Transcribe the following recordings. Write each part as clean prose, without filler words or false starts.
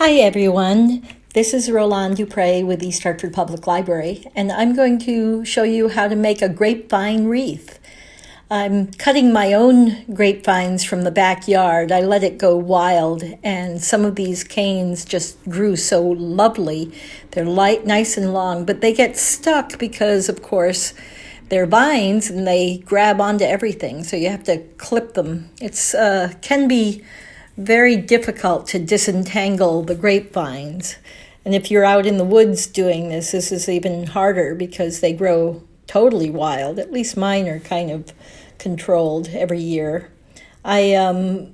Hi everyone, this is Roland Dupre with East Hartford Public Library, and I'm going to show you how to make a grapevine wreath. I'm cutting my own grapevines from the backyard. I let it go wild, and some of these canes just grew so lovely. They're light, nice and long, but they get stuck because, of course, they're vines and they grab onto everything, so you have to clip them. It's can be very difficult to disentangle the grapevines. And if you're out in the woods doing this, this is even harder because they grow totally wild. At least mine are kind of controlled every year. I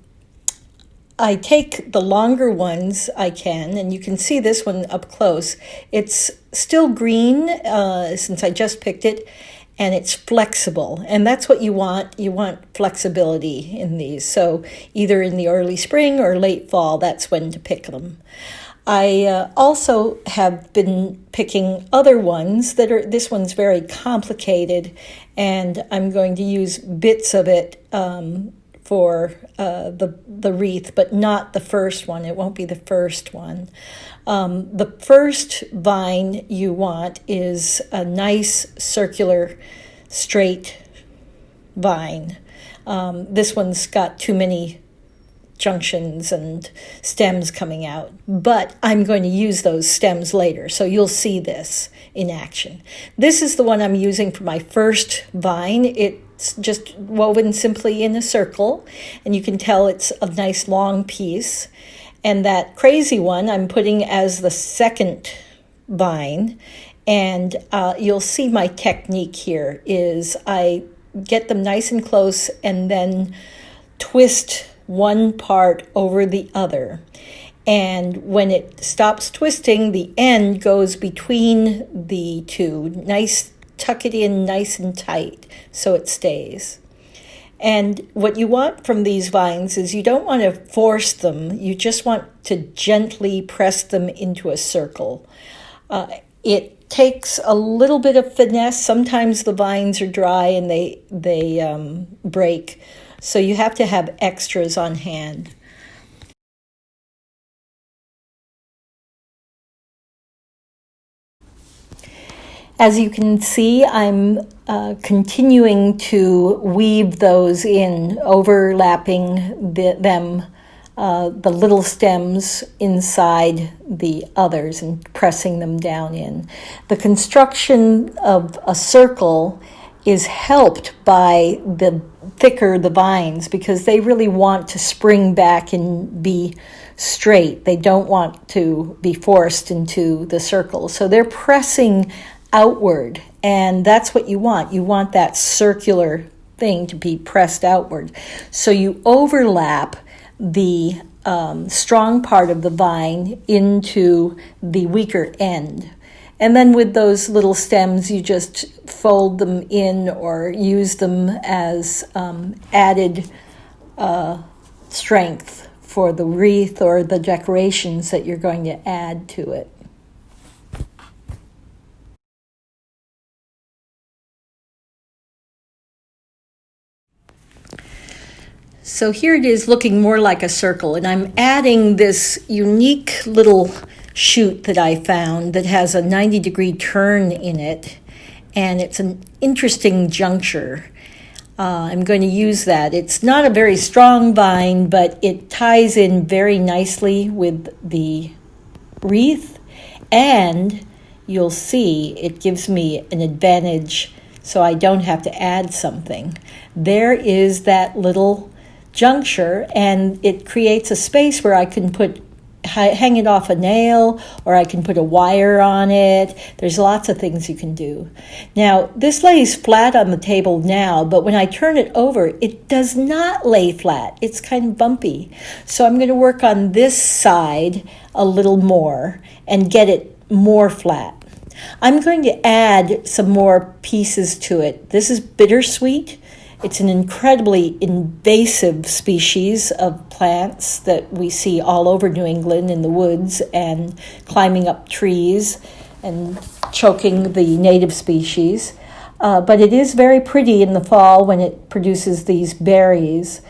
take the longer ones I can, and you can see this one up close. It's still green since I just picked it, and it's flexible, and that's what you want. You want flexibility in these. So either in the early spring or late fall, that's when to pick them. I also have been picking other ones this one's very complicated, and I'm going to use bits of it for the wreath, but not the first one. It won't be the first one. The first vine you want is a nice circular straight vine. This one's got too many junctions and stems coming out, but I'm going to use those stems later, so you'll see this in action. This is the one I'm using for my first vine. It's just woven simply in a circle, and you can tell it's a nice long piece. And that crazy one I'm putting as the second vine, and you'll see my technique here is I get them nice and close and then twist one part over the other. And when it stops twisting, the end goes between the two. Tuck it in nice and tight so it stays. And what you want from these vines is you don't want to force them. You just want to gently press them into a circle. It takes a little bit of finesse. Sometimes the vines are dry and they break. So you have to have extras on hand. As you can see, I'm continuing to weave those in, overlapping them, the little stems inside the others and pressing them down in. The construction of a circle is helped by the thicker the vines because they really want to spring back and be straight. They don't want to be forced into the circle. So they're pressing outward, and that's what you want. You want that circular thing to be pressed outward. So you overlap the strong part of the vine into the weaker end. And then with those little stems, you just fold them in or use them as added strength for the wreath or the decorations that you're going to add to it. So here it is looking more like a circle, and I'm adding this unique little shoot that I found that has a 90-degree turn in it, and it's an interesting juncture. I'm going to use that. It's not a very strong vine, but it ties in very nicely with the wreath, and you'll see it gives me an advantage so I don't have to add something. There is that little juncture, and it creates a space where I can hang it off a nail, or I can put a wire on it. There's lots of things you can do. Now, this lays flat on the table now, but when I turn it over, it does not lay flat. It's kind of bumpy. So I'm going to work on this side a little more and get it more flat. I'm going to add some more pieces to it. This is bittersweet. It's an incredibly invasive species of plants that we see all over New England in the woods and climbing up trees and choking the native species. But it is very pretty in the fall when it produces these berries.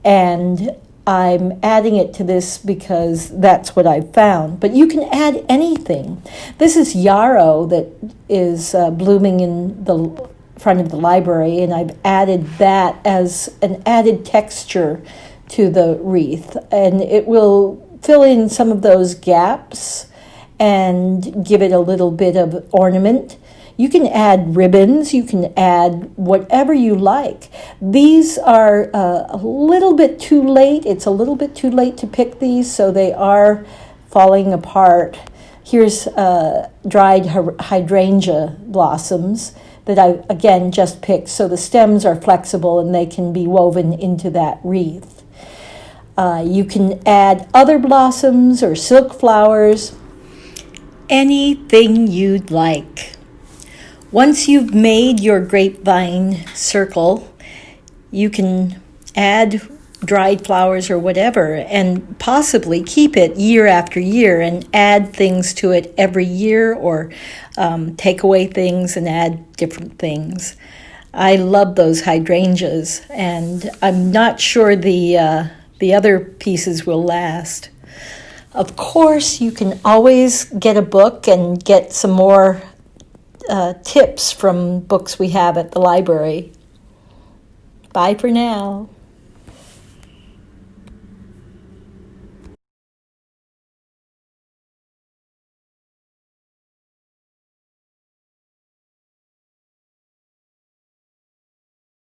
And I'm adding it to this because that's what I've found. But you can add anything. This is yarrow that is blooming in the front of the library, and I've added that as an added texture to the wreath. And it will fill in some of those gaps and give it a little bit of ornament. You can add ribbons, you can add whatever you like. These are a little bit too late. It's a little bit too late to pick these, so they are falling apart. Here's dried hydrangea blossoms that I, again, just picked. So the stems are flexible and they can be woven into that wreath. You can add other blossoms or silk flowers, anything you'd like. Once you've made your grapevine circle, you can add dried flowers or whatever and possibly keep it year after year and add things to it every year, or take away things and add different things. I love those hydrangeas, and I'm not sure the other pieces will last. Of course, you can always get a book and get some more tips from books we have at the library. Bye for now.